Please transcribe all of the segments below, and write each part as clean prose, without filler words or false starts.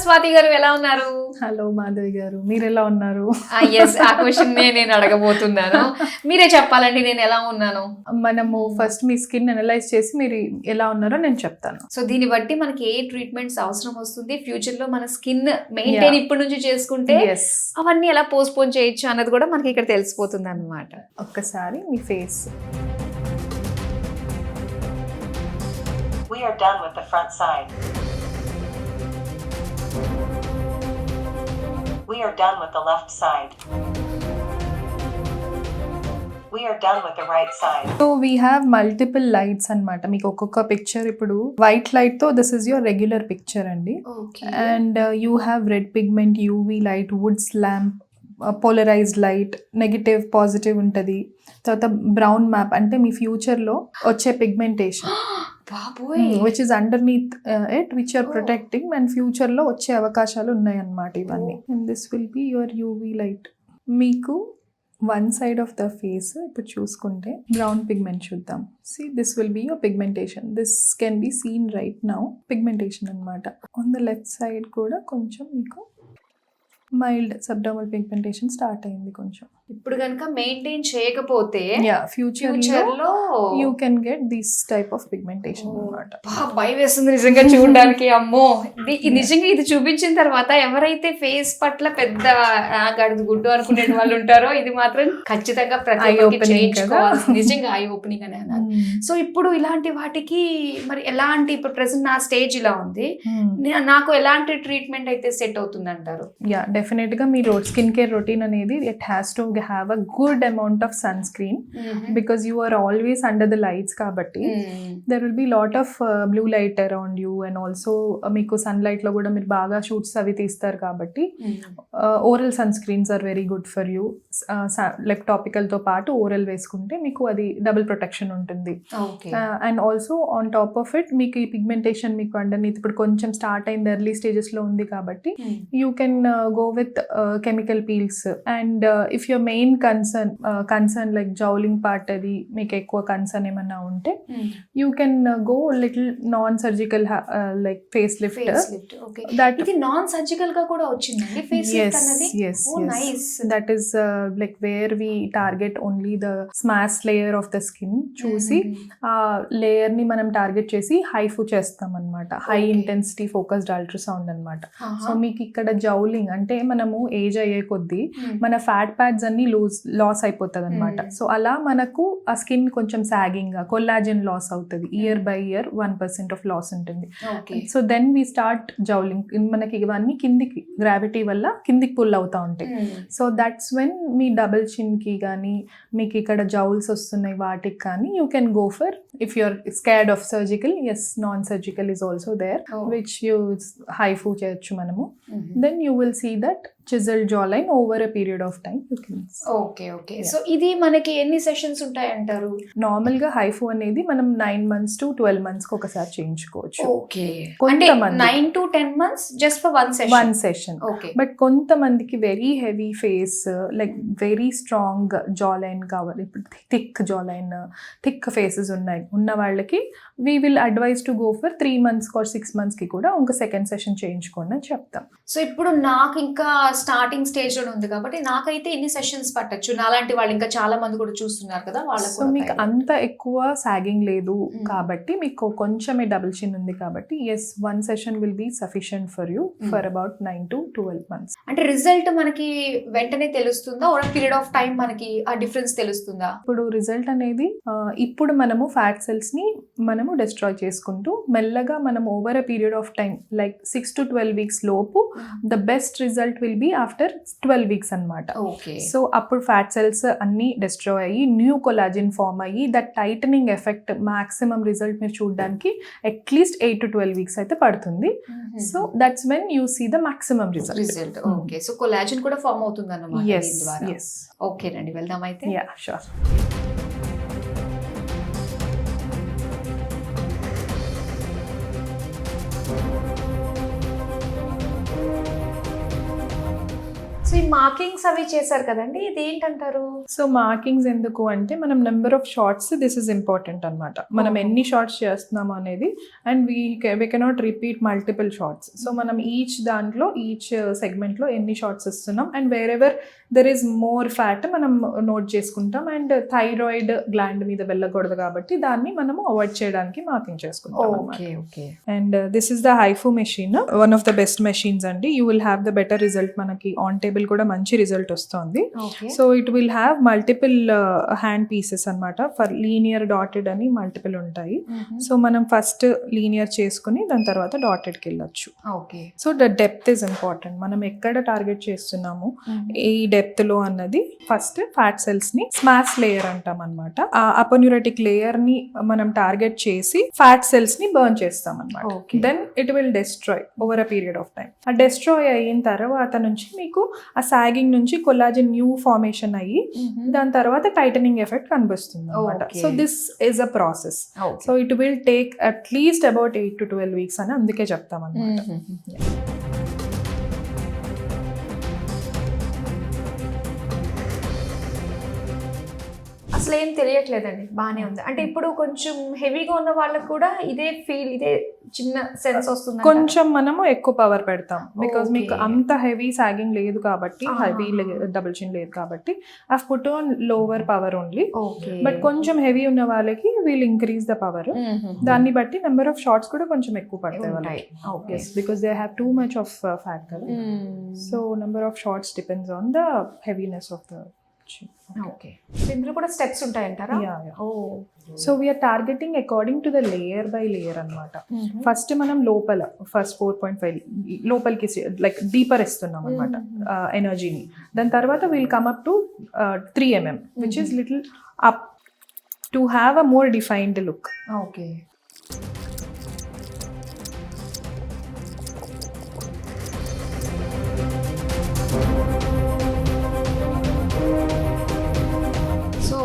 స్వాతి గారు ఎలా ఉన్నారు? హలో మాధవి గారు, మీరు ఎలా ఉన్నారు? ఎస్, ఆ క్వశ్చన్ నేను అడగబోతున్నాను. మీరే చెప్పాలండి నేను ఎలా ఉన్నాను. మనము ఫస్ట్ మీ స్కిన్ అనలైజ్ చేసి మీరు ఎలా ఉన్నారో నేను చెప్తాను. సో దీన్ని బట్టి మనకి ఏ ట్రీట్మెంట్స్ అవసరం వస్తుంది, ఫ్యూచర్ లో మన స్కిన్ మెయింటైన్ ఇప్పటి నుంచి చేసుకుంటే అవన్నీ ఎలా పోస్ట్పోన్ చేయొచ్చు అన్నది కూడా మనకి ఇక్కడ తెలిసిపోతుంది అన్నమాట. ఒక్కసారి మీ face. We are done with the front side. We are done with the left side. We are done with the right side. So we have multiple lights అన్నమాట. మీకు ఒక్కొక్క పిక్చర్ ఇప్పుడు వైట్ లైట్ తో this is your regular picture అండి. And you have red pigment, UV light, Wood's lamp, polarized light, negative positive ఉంటుంది. తర్వాత brown map అంటే మీ ఫ్యూచర్ లో వచ్చే pigmentation which is underneath it which are protecting and future లో వచ్చే అవకాశాలు ఉన్నాయి అన్నమాట ఇవన్నీ. And this will be your UV light. మీకు one side of the face ఇప్పుడు చూసుకుంటే బ్రౌన్ పిగ్మెంట్ చూద్దాం. See this will be your pigmentation. This can be seen right now, pigmentation అన్నమాట. ఆన్ ద లెఫ్ట్ సైడ్ కూడా కొంచెం మీకు mild subdermal pigmentation start అయింది కొంచెం. ఇప్పుడు కనుక మెయింటైన్ చేయకపోతే ఫ్యూచర్ లో you can get this type of pigmentation అన్నమాట. భయం వేస్తుంది నిజంగా చూడడానికి. అమ్మో, నిజంగా ఇది చూపించిన తర్వాత ఎవరైతే ఫేస్ పట్ల పెద్ద గడుగు గుడ్డు అనుకునే వాళ్ళు ఉంటారో ఇది మాత్రం ఖచ్చితంగా నిజంగా ఐ ఓపెనింగ్ అనే అన్నారు. సో ఇప్పుడు ఇలాంటి వాటికి మరి ఎలాంటి, ఇప్పుడు ప్రెసెంట్ నా స్టేజ్ ఇలా ఉంది, నాకు ఎలాంటి ట్రీట్మెంట్ అయితే సెట్ అవుతుంది అంటారు? డెఫినెట్ గా మీ స్కిన్ కేర్ రొటీన్ అనేది it has to have a good amount of sunscreen because you are always under the lights కాబట్టి there will be lot of blue light around you and also మీకు sunlight లో కూడా మీరు బాగా shoots అవి తీస్తారు కాబట్టి oral sunscreens are very good for you. Like topical తో పాటు ఓరల్ వేసుకుంటే మీకు అది డబుల్ ప్రొటెక్షన్ ఉంటుంది. And also on top of it మీకు ఈ పిగ్మెంటేషన్ మీకు అండర్నీత్ ఇప్పుడు కొంచెం స్టార్ట్ అయింది, ఎర్లీ స్టేజెస్ లో ఉంది కాబట్టి you can go with chemical peels. And if your main concern like jowling part adi meek ekkuva concern emana unte you can go little non surgical like facelift. Okay, that idi non surgical ga kuda ochindandi facelift anadi. Yes, oh yes. Nice. That is like where we target only the smash layer of the skin చూసి ఆ layer ని మనం target చేసి HIFU చేస్తాం అన్నమాట. High intensity focused ultrasound అన్నమాట. So మీకు ఇక్కడ జౌలింగ్ అంటే మనము ఏజ్ అయ్యే కొద్దీ మన ఫ్యాట్ ప్యాడ్స్ అన్ని లాస్ అయిపోతుంది అనమాట. సో అలా మనకు ఆ స్కిన్ కొంచెం సాగింగ్ గా కొల్లాజెన్ లాస్ అవుతుంది. Year by year 1% of loss ఉంటుంది. So then we start jowling. మనకి ఇవన్నీ కిందికి గ్రావిటీ వల్ల కిందికి పుల్ అవుతా ఉంటాయి. సో దట్స్ వెన్ మీ డబుల్ చిన్ కి కానీ మీకు ఇక్కడ జౌల్స్ వస్తున్నాయి వాటికి కానీ you can go for, if you're scared of surgical, yes non surgical is also there which you HIFU చేయొచ్చు మనము. Then you will see that chiseled jawline over a period of time you can see. Okay. So ఇది మనకి ఎన్ని sessions ఉంటాయి అంటారు? Normal గా HIFU అనేది మనం 9 months to 12 months కి ఒకసారి చేయించుకోవచ్చు. ఓకే, అంటే 9 to 10 months just for one session. Okay, but కొంతమందికి very heavy face like very strong jawline కావాలి, ఇప్పుడు thick jawline, thick faces ఉన్న వాళ్ళకి we will advise to go for 3 months or 6 months కి కూడా ఒక second session చేయించుకోండి అని చెప్తాం. సో ఇప్పుడు నాకు ఇంకా స్టార్టింగ్ స్టేజ్ లో ఉంది కాబట్టి నాకైతే ఎన్ని సెషన్స్ పట్టచ్చు? నాలాంటి వాళ్ళు ఇంకా చాలా మంది కూడా చూస్తున్నారు కదా వాళ్ళకు. సో మీకు అంత ఎక్కువ సాగింగ్ లేదు కాబట్టి, మీకు కొంచెమే డబుల్ చిన్ ఉంది కాబట్టి yes, 1 session will be sufficient for you for about 9 to 12 months. అంటే రిజల్ట్ మనకి వెంటనే తెలుస్తుందా, ఓవర్ పీరియడ్ ఆఫ్ టైం మనకి ఆ డిఫరెన్స్ తెలుస్తుందా? ఇప్పుడు రిజల్ట్ అనేది ఇప్పుడు మనము ఫ్యాట్ సెల్స్ ని మనము డిస్ట్రాయ్ చేసుకుంటూ మెల్లగా మనం over a period of time like 6 to 12 weeks లోపు the best result will be after 12 weeks అన్నమాట. సో అప్పుడు ఫ్యాట్ సెల్స్ అన్ని డిస్ట్రాయ్ అయ్యి న్యూ కొలాజిన్ ఫార్మ్ అయ్యి that tightening effect maximum result మీరు చూడడానికి అట్లీస్ట్ 8 to 12 weeks అయితే పడుతుంది. So that's when you see the maximum result. Okay, so collagen కూడా ఫార్మ్ అవుతుంది అన్నమాట. yes. ఓకేనండి, వెళ్దాం అయితే. Yeah sure. సో ఈ మార్కింగ్స్ అవి చేశారు కదండి, ఇది ఏంటంటారు? సో మార్కింగ్స్ ఎందుకు అంటే మనం number of shots, this is important అనమాట. మనం ఎన్ని షార్ట్స్ చేస్తున్నాము అనేది, and we cannot repeat multiple shots. So మనం దాంట్లో ఈచ్ సెగ్మెంట్లో ఎన్ని షార్ట్స్ ఇస్తున్నాం, and wherever there is more fat మనం నోట్ చేసుకుంటాం. అండ్ థైరాయిడ్ గ్లాండ్ మీద వెళ్ళకూడదు కాబట్టి దాన్ని మనము అవాయిడ్ చేయడానికి మార్కింగ్ చేసుకుంటాం. Okay. And this is the HIFU machine, one of the best machines అండి. You will have the better result. మనకి ఆన్ టేబుల్ కూడా మంచి రిజల్ట్ వస్తుంది. So it will have multiple hand pieces అన్నమాట. ఫర్ లీనియర్, డాటెడ్ అని multiple ఉంటాయి. So మనం first linear చేసుకుని దాని తర్వాత డాటెడ్కి వెళ్ళొచ్చు. Okay. So the depth is important. మనం ఎక్కడ టార్గెట్ చేస్తున్నాము ఈ డెప్త్ లో అన్నది, ఫస్ట్ ఫ్యాట్ సెల్స్ ని స్మాష్ లేయర్ అంటాం అనమాట. ఆ అపోన్యూరెటిక్ లేయర్ ని మనం టార్గెట్ చేసి ఫ్యాట్ సెల్స్ ని బర్న్ చేస్తాం అనమాట. Then it will destroy over a period of time. ఆ డెస్ట్రాయ్ అయిన తర్వాత నుంచి మీకు ఆ సాగింగ్ నుంచి కొల్లాజన్ న్యూ ఫార్మేషన్ అయ్యి దాని తర్వాత టైటనింగ్ ఎఫెక్ట్ కనిపిస్తుంది అనమాట. So this is a process. So it will take at least about 8 to 12 weeks అని అందుకే చెప్తాం అనమాట. అసలు ఏం తెలియట్లేదండి, బానే ఉంది. అంటే ఇప్పుడు కొంచెం హెవీగా ఉన్న వాళ్ళకి కూడా ఇదే చిన్న సెన్స్ వస్తుంది. కొంచెం మనము ఎక్కువ పవర్ పెడతాం, బికాస్ మీకు అంత హెవీ సాగింగ్ లేదు కాబట్టి, హెవీ డబుల్ చిన్ లేదు కాబట్టి I put on lower power only. But కొంచెం హెవీ ఉన్న వాళ్ళకి వీల్ ఇంక్రీజ్ ద పవర్. దాన్ని బట్టి నెంబర్ ఆఫ్ షార్ట్స్ కూడా కొంచెం ఎక్కువ పడతాయి వాళ్ళకి, because they have too much of fat కదా. So number of shots depends on the heaviness of the chin. Okay. ఇందులో కూడా స్టెప్స్ ఉంటాయంటారా? So we're targeting according to the layer by layer అనమాట. ఫస్ట్ మనం లోపల ఫస్ట్ 4.5 లోపలికి like deeper ఇస్తున్నాం అనమాట ఎనర్జీని. దాని తర్వాత will come up to 3 mm which is little up to have a more defined look. Okay.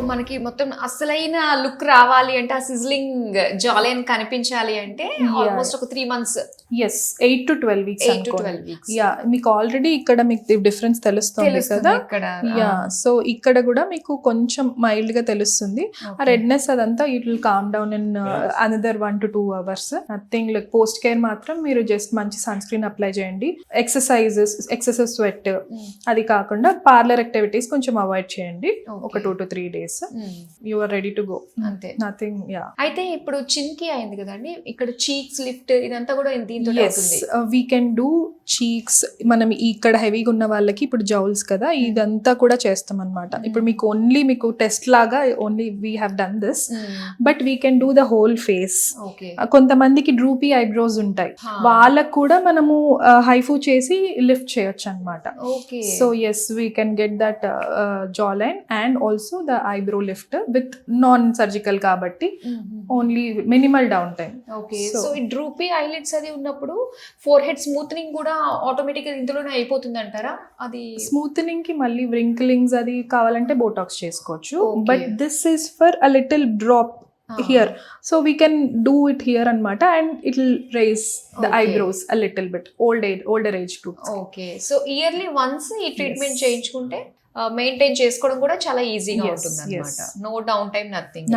మనకి మొత్తం అసలైన లుక్ రావాలి అంటే, ఆ సిజ్లింగ్ జాలైన్ కనిపించాలి అంటే ఆల్మోస్ట్ ఒక 3 months. Yes, 8 to 12 weeks. 8 to 12 weeks. Yeah, మీకు ఆల్రెడీ ఇక్కడ మీకు డిఫరెన్స్ తెలుస్తుంది కదా. యా, సో ఇక్కడ కూడా మీకు కొంచెం మైల్డ్ గా తెలుస్తుంది. ఆ రెడ్నెస్ అదంతా it will calm down in another 1 to 2 hours. Nothing like post care మాత్రం మీరు జస్ట్ మంచి సన్ స్క్రీన్ అప్లై చేయండి. ఎక్సెసివ్ స్వెట్ అది కాకుండా పార్లర్ యాక్టివిటీస్ కొంచెం అవాయిడ్ చేయండి ఒక 2 to 3 days. You are ready to go. అంతే, నథింగ్. యా, అయితే ఇప్పుడు చిన్కి అయింది కదండి, ఇక్కడ చీక్స్ లిఫ్ట్ ఇదంతా కూడా దీంతో అవుతుంది. We can do cheeks. మనం ఇక్కడ హెవీగా ఉన్న వాళ్ళకి ఇప్పుడు జౌల్స్ కదా, ఇదంతా కూడా చేస్తాం అనమాట. ఇప్పుడు మీకు ఓన్లీ మీకు టెస్ట్ లాగా only we have done this, but we can do the whole face. కొంతమందికి డ్రూపీ ఐబ్రోస్ ఉంటాయి, వాళ్ళకు కూడా మనము హైఫూ చేసి లిఫ్ట్ చేయొచ్చు అనమాట. So yes, we can get that jawline and also the eyebrow lift with non surgical కాబట్టి only minimal downtime. Okay. So ఈ డ్రూపీ ఐలిడ్స్ అది ఉన్నప్పుడు ఫోర్ హెడ్ స్మూత్నింగ్ కూడా ఆటోమేటిక్ గా ఇందులోనే అయిపోతుంది అంటారా? అది స్మూత్నింగ్ కి మళ్ళీ వ్రింక్లింగ్స్ అది కావాలంటే బోటాక్స్ చేసుకోవచ్చు, but this is for a little drop here, so we can do it here anamata, and it will raise the eyebrows a little bit. older age group. Okay, so yearly once ఈ treatment చేయించుకుంటే maintain చేసుకోవడం కూడా చాలా ఈజీగా ఉంటుంది అనమాట. No down time, nothing.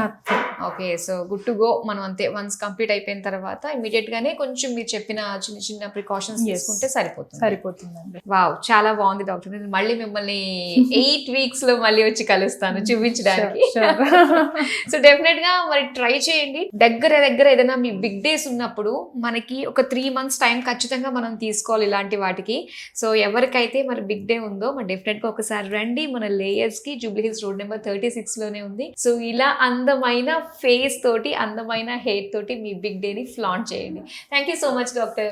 Okay, so good to go. మనం అంతే, వన్స్ కంప్లీట్ అయిపోయిన తర్వాత ఇమీడియట్ గానే కొంచెం మీరు చెప్పిన చిన్న చిన్న ప్రికాషన్స్ తీసుకుంటే సరిపోతుందండి. వావ్, చాలా బాగుంది డాక్టర్. నేను మళ్ళీ మిమ్మల్ని 8 weeks లో మళ్ళీ వచ్చి కలుస్తాను చూపించడానికి. సో డెఫినెట్ గా మరి ట్రై చేయండి. దగ్గర ఏదైనా మీ బిగ్ డేస్ ఉన్నప్పుడు మనకి ఒక 3 months టైం ఖచ్చితంగా మనం తీసుకోవాలి ఇలాంటి వాటికి. సో ఎవరికైతే మరి బిగ్ డే ఉందో మరి డెఫినెట్ గా ఒకసారి రండి. మన లేయర్స్ కి జూబ్లీ హిల్స్ రోడ్ నెంబర్ 36 లోనే ఉంది. సో ఇలా అందమైన ఫేస్ తోటి, అందమైన హెయిర్ తోటి మీ బిగ్ డే ని ఫ్లాంట్ చేయండి. Thank you so much doctor.